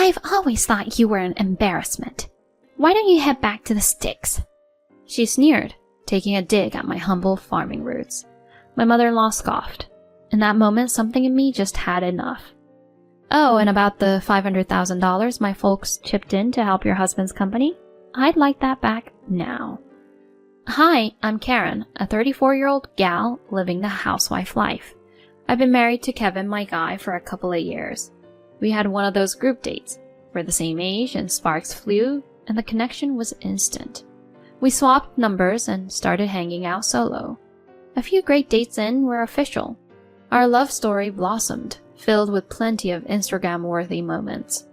I've always thought you were an embarrassment. Why don't you head back to the sticks? She sneered, taking a dig at my humble farming roots. My mother-in-law scoffed. In that moment, something in me just had enough. Oh, and about the $500,000 my folks chipped in to help your husband's company? I'd like that back now. Hi, I'm Karen, a 34-year-old gal living the housewife life. I've been married to Kevin, my guy, for a couple of years. We had one of those group dates. We're the same age and sparks flew, and the connection was instant. We swapped numbers and started hanging out solo. A few great dates in, we're official. Our love story blossomed, filled with plenty of Instagram-worthy moments.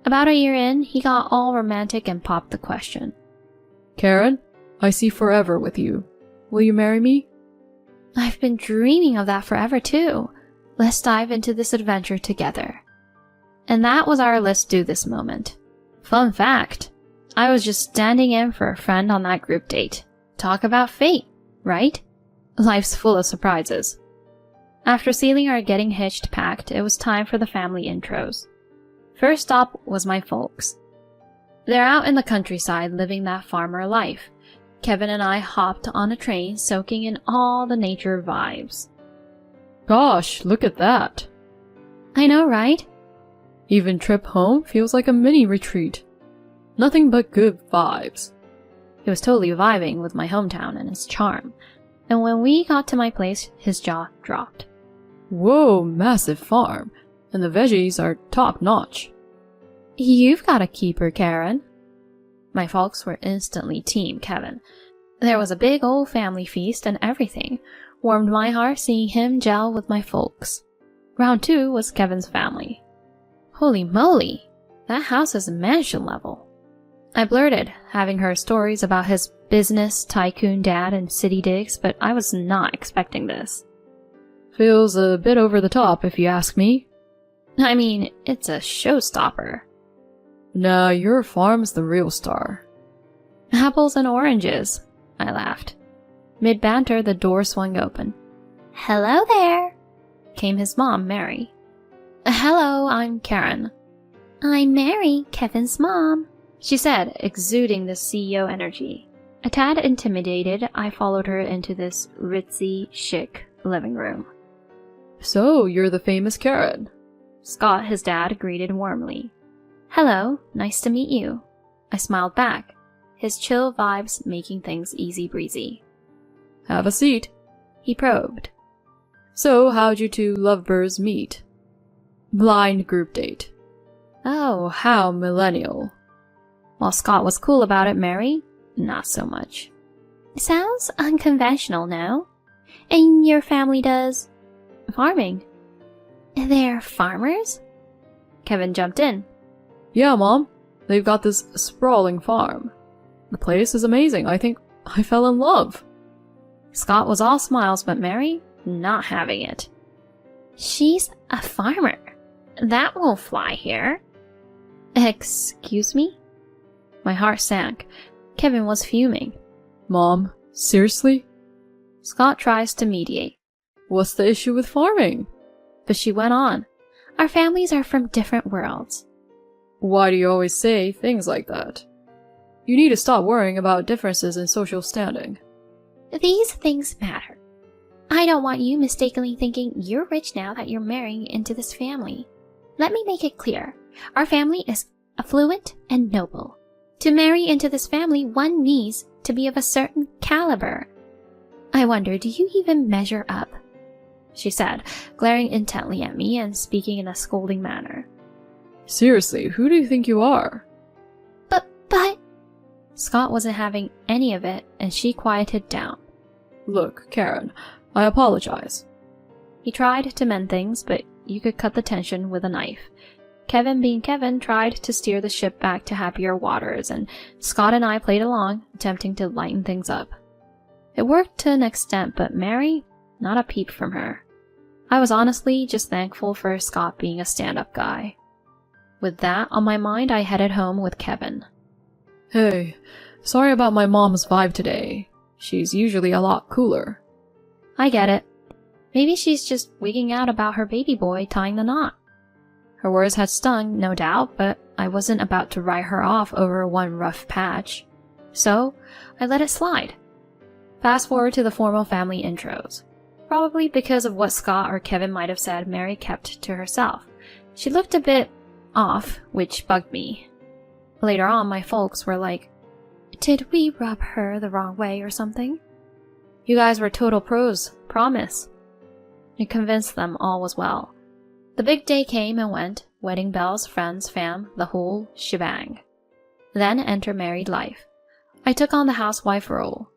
About a year in, he got all romantic and popped the question. Karen, I see forever with you. Will you marry me? I've been dreaming of that forever too. Let's dive into this adventure together. And that was our let's do this moment. Fun fact, I was just standing in for a friend on that group date. Talk about fate, right? Life's full of surprises. After sealing our getting hitched pact, it was time for the family intros. First stop was my folks. They're out in the countryside living that farmer life. Kevin and I hopped on a train soaking in all the nature vibes. Gosh, look at that. I know, right? Even trip home feels like a mini retreat. Nothing but good vibes. He was totally vibing with my hometown and its charm. And when we got to my place, his jaw dropped. Whoa, massive farm. And the veggies are top-notch. You've got a keeper, Karen. My folks were instantly Team Kevin. There was a big old family feast and everything. Warmed my heart seeing him gel with my folks. Round 2 was Kevin's family. Holy moly, that house is mansion level. I blurted, having heard stories about his business tycoon dad and city digs, but I was not expecting this. Feels a bit over the top, if you ask me. I mean, it's a showstopper. Nah, your farm's the real star. Apples and oranges, I laughed. Mid-banter, the door swung open. Hello there, came his mom, Mary. Hello, I'm Karen. I'm Mary, Kevin's mom, she said, exuding the CEO energy. A tad intimidated, I followed her into this ritzy, chic living room. So, you're the famous Karen. Scott, his dad, greeted warmly. Hello, nice to meet you. I smiled back, his chill vibes making things easy breezy. Have a seat, he probed. So, how'd you two lovebirds meet? Blind group date. Oh, How millennial. While Scott was cool about it, Mary, not so much. Sounds unconventional, no? And your family does farming. They're farmers? Kevin jumped in. Yeah, Mom. They've got this sprawling farm. The place is amazing. I think I fell in love. Scott was all smiles, but Mary, not having it. She's a farmer. That won't fly here. Excuse me? My heart sank. Kevin was fuming. Mom, seriously? Scott tries to mediate. What's the issue with farming? But she went on. Our families are from different worlds. Why do you always say things like that? You need to stop worrying about differences in social standing. These things matter. I don't want you mistakenly thinking you're rich now that you're marrying into this family. Let me make it clear. Our family is affluent and noble. To marry into this family, one needs to be of a certain caliber. I wonder, do you even measure up? She said, glaring intently at me and speaking in a scolding manner. Seriously, who do you think you are? But... Scott wasn't having any of it, and she quieted down. Look, Karen, I apologize. He tried to mend things, but you could cut the tension with a knife. Kevin, being Kevin, tried to steer the ship back to happier waters, and Scott and I played along, attempting to lighten things up. It worked to an extent, but Mary, not a peep from her. I was honestly just thankful for Scott being a stand-up guy. With that on my mind, I headed home with Kevin. Hey, sorry about my mom's vibe today. She's usually a lot cooler. I get it. Maybe she's just wigging out about her baby boy tying the knot. Her words had stung, no doubt, but I wasn't about to write her off over one rough patch. So, I let it slide. Fast forward to the formal family intros. Probably because of what Scott or Kevin might have said, Mary kept to herself. She looked a bit off, which bugged me. Later on, my folks were like, "Did we rub her the wrong way or something?" "You guys were total pros, promise." I convinced them all was well. The big day came and went, wedding bells, friends, fam, the whole shebang. Then enter married life. I took on the housewife role.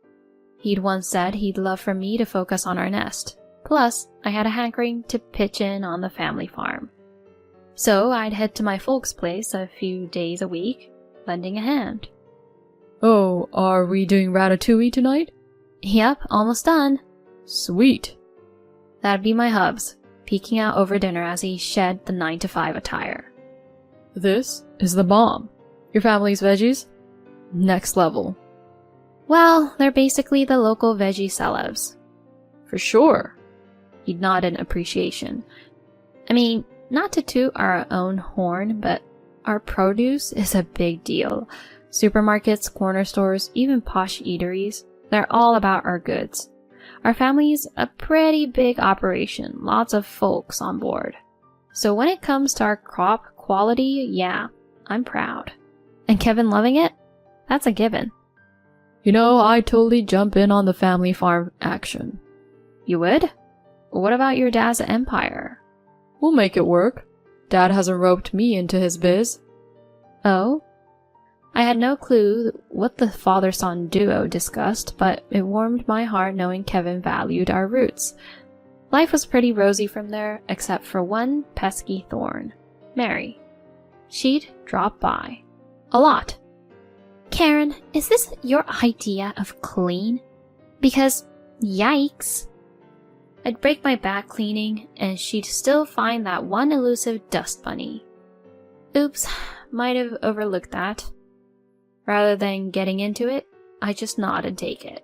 He'd once said he'd love for me to focus on our nest. Plus, I had a hankering to pitch in on the family farm. So I'd head to my folks' place a few days a week, lending a hand. "Oh, are we doing ratatouille tonight?" "Yep, almost done." "Sweet." That'd be my hubs, peeking out over dinner as he shed the 9-to-5 attire. "This is the bomb. Your family's veggies? Next level." "Well, they're basically the local veggie celebs." "For sure." He'd nod in appreciation. I mean, not to toot our own horn, but our produce is a big deal. Supermarkets, corner stores, even posh eateries, they're all about our goods. Our family's a pretty big operation, lots of folks on board. So when it comes to our crop quality, yeah, I'm proud. And Kevin loving it? That's a given. You know, I'd totally jump in on the family farm action. You would? What about your dad's empire? We'll make it work. Dad hasn't roped me into his biz. Oh? I had no clue what the father-son duo discussed, but it warmed my heart knowing Kevin valued our roots. Life was pretty rosy from there, except for one pesky thorn. Mary. She'd drop by. A lot. "Karen, is this your idea of clean? Because, yikes." I'd break my back cleaning, and she'd still find that one elusive dust bunny. Oops, might have overlooked that. Rather than getting into it, I just nod and take it.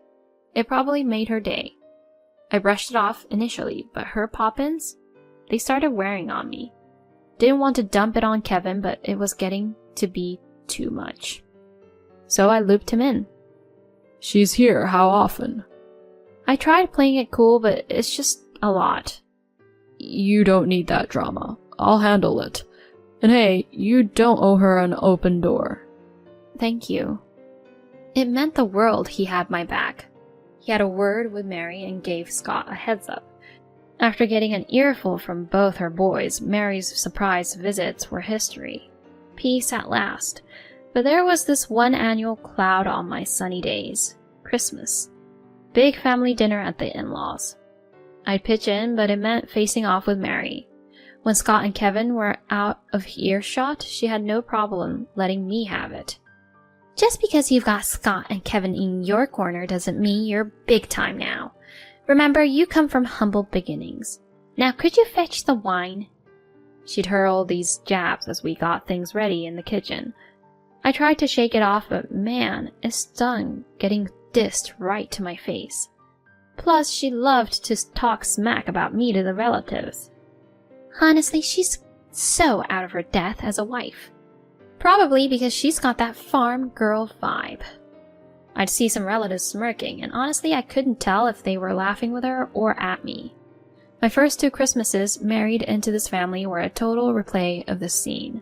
It probably made her day. I brushed it off initially, but her pop-ins? They started wearing on me. Didn't want to dump it on Kevin, but it was getting to be too much. So I looped him in. "She's here, how often?" I tried playing it cool, but it's just a lot. "You don't need that drama. I'll handle it. And hey, you don't owe her an open door." Thank you. It meant the world he had my back. He had a word with Mary and gave Scott a heads up. After getting an earful from both her boys, Mary's surprise visits were history. Peace at last. But there was this one annual cloud on my sunny days. Christmas. Big family dinner at the in-laws. I'd pitch in, but it meant facing off with Mary. When Scott and Kevin were out of earshot, she had no problem letting me have it. "Just because you've got Scott and Kevin in your corner doesn't mean you're big time now. Remember, you come from humble beginnings. Now could you fetch the wine?" She'd hurl these jabs as we got things ready in the kitchen. I tried to shake it off, but man, it stung getting dissed right to my face. Plus, she loved to talk smack about me to the relatives. Honestly, she's so out of her depth as a wife. Probably because she's got that farm girl vibe. I'd see some relatives smirking, and honestly I couldn't tell if they were laughing with her or at me. My first 2 Christmases married into this family were a total replay of this scene.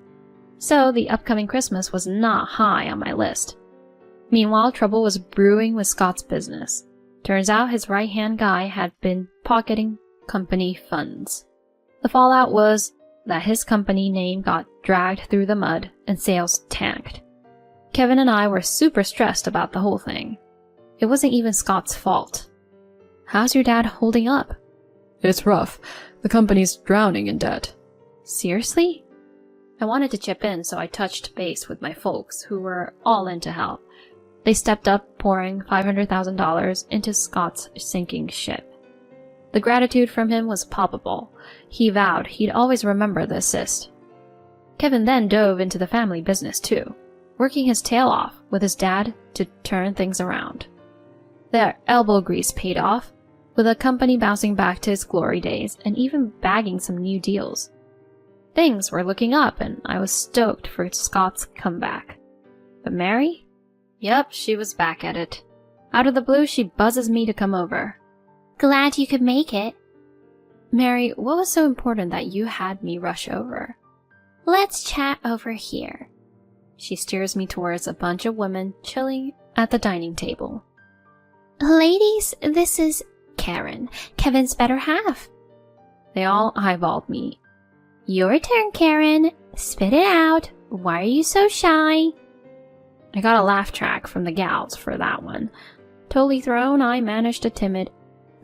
So the upcoming Christmas was not high on my list. Meanwhile, trouble was brewing with Scott's business. Turns out his right-hand guy had been pocketing company funds. The fallout was that his company name got dragged through the mud and sales tanked. Kevin and I were super stressed about the whole thing. It wasn't even Scott's fault. "How's your dad holding up?" "It's rough. The company's drowning in debt." "Seriously?" I wanted to chip in, so I touched base with my folks, who were all in to help. They stepped up, pouring $500,000 into Scott's sinking ship. The gratitude from him was palpable. He vowed he'd always remember the assist. Kevin then dove into the family business too, working his tail off with his dad to turn things around. Their elbow grease paid off, with the company bouncing back to its glory days and even bagging some new deals. Things were looking up, and I was stoked for Scott's comeback. But Mary? Yep, she was back at it. Out of the blue, she buzzes me to come over. Glad you could make it. Mary, what was so important that you had me rush over? Let's chat over here. She steers me towards a bunch of women chilling at the dining table. Ladies, this is Karen, Kevin's better half. They all eyeballed me. Your turn, Karen. Spit it out. Why are you so shy? I got a laugh track from the gals for that one. Totally thrown, I managed a timid,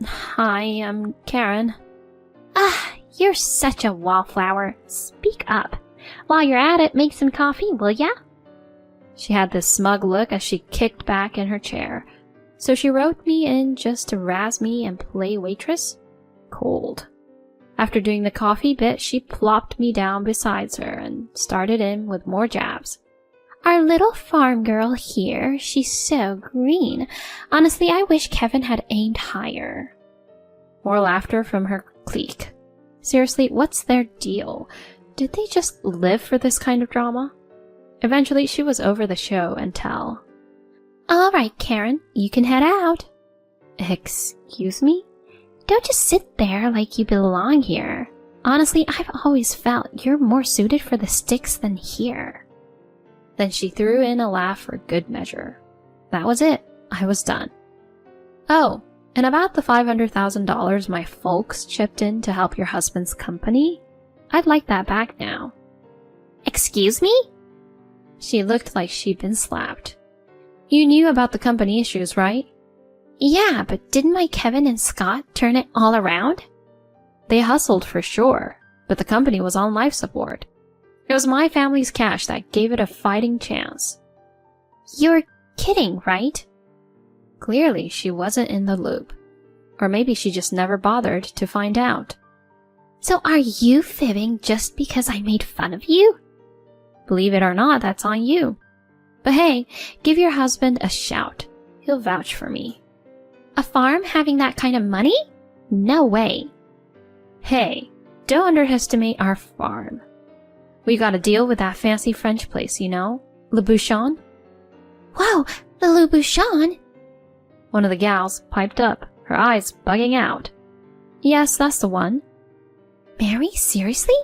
"Hi, I'm Karen." Ah, you're such a wallflower. Speak up. While you're at it, make some coffee, will ya? She had this smug look as she kicked back in her chair. So she wrote me in just to razz me and play waitress? Cold. After doing the coffee bit, she plopped me down beside her and started in with more jabs. Our little farm girl here, she's so green. Honestly, I wish Kevin had aimed higher. More laughter from her clique. Seriously, what's their deal? Did they just live for this kind of drama? Eventually, she was over the show and tell. All right, Karen, you can head out. Excuse me? Don't just sit there like you belong here. Honestly, I've always felt you're more suited for the sticks than here. Then she threw in a laugh for good measure. That was it. I was done. Oh, and about the $500,000 my folks chipped in to help your husband's company? I'd like that back now. Excuse me? She looked like she'd been slapped. You knew about the company issues, right? Yeah, but didn't my Kevin and Scott turn it all around? They hustled for sure, but the company was on life support. It was my family's cash that gave it a fighting chance. You're kidding, right? Clearly, she wasn't in the loop. Or maybe she just never bothered to find out. So are you fibbing just because I made fun of you? Believe it or not, that's on you. But hey, give your husband a shout. He'll vouch for me. A farm having that kind of money? No way. Hey, don't underestimate our farm. We got a deal with that fancy French place, you know? Le Bouchon? Whoa, the Le Bouchon? One of the gals piped up, her eyes bugging out. Yes, that's the one. Mary, seriously?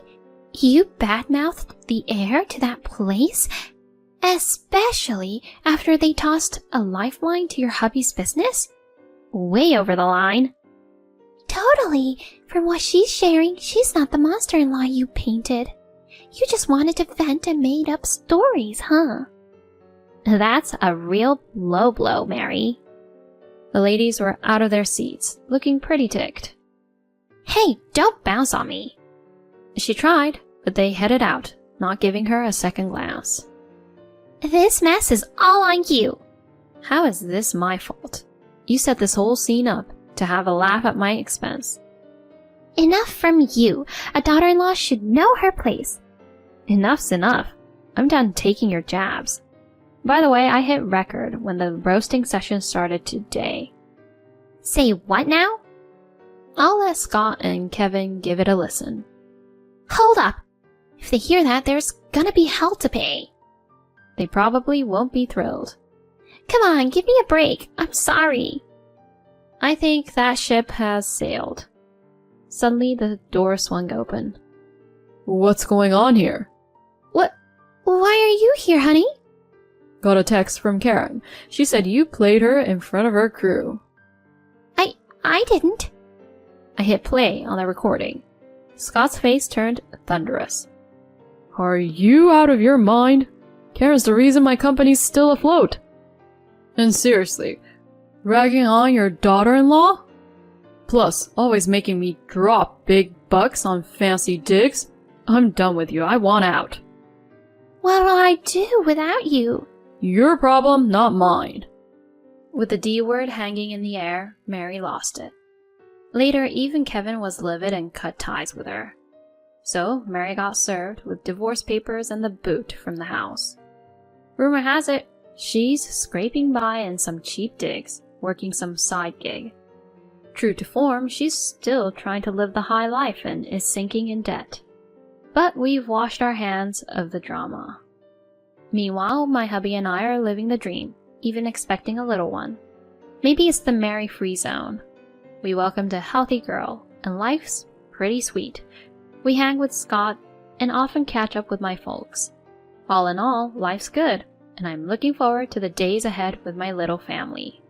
You badmouthed the heir to that place? Especially after they tossed a lifeline to your hubby's business? Way over the line. Totally. From what she's sharing, she's not the monster-in-law you painted. You just wanted to vent and made up stories, huh? That's a real low blow, Mary. The ladies were out of their seats, looking pretty ticked. Hey, don't bounce on me. She tried, but they headed out, not giving her a second glance. This mess is all on you. How is this my fault? You set this whole scene up to have a laugh at my expense. Enough from you. A daughter-in-law should know her place. Enough's enough. I'm done taking your jabs. By the way, I hit record when the roasting session started today. Say what now? I'll let Scott and Kevin give it a listen. Hold up! If they hear that, there's gonna be hell to pay. They probably won't be thrilled. Come on, give me a break. I'm sorry. I think that ship has sailed. Suddenly, the door swung open. What's going on here? What? Why are you here, honey? Got a text from Karen. She said you played her in front of her crew. I didn't. I hit play on the recording. Scott's face turned thunderous. Are you out of your mind? Karen's the reason my company's still afloat. And seriously, ragging on your daughter-in-law? Plus, always making me drop big bucks on fancy digs. I'm done with you. I want out. What'll I do without you? Your problem, not mine. With the D word hanging in the air, Mary lost it. Later, even Kevin was livid and cut ties with her. So, Mary got served with divorce papers and the boot from the house. Rumor has it, she's scraping by in some cheap digs, working some side gig. True to form, she's still trying to live the high life and is sinking in debt. But we've washed our hands of the drama. Meanwhile, my hubby and I are living the dream, even expecting a little one. Maybe it's the Mary free zone. We welcomed a healthy girl, and life's pretty sweet. We hang with Scott and often catch up with my folks. All in all, life's good, and I'm looking forward to the days ahead with my little family.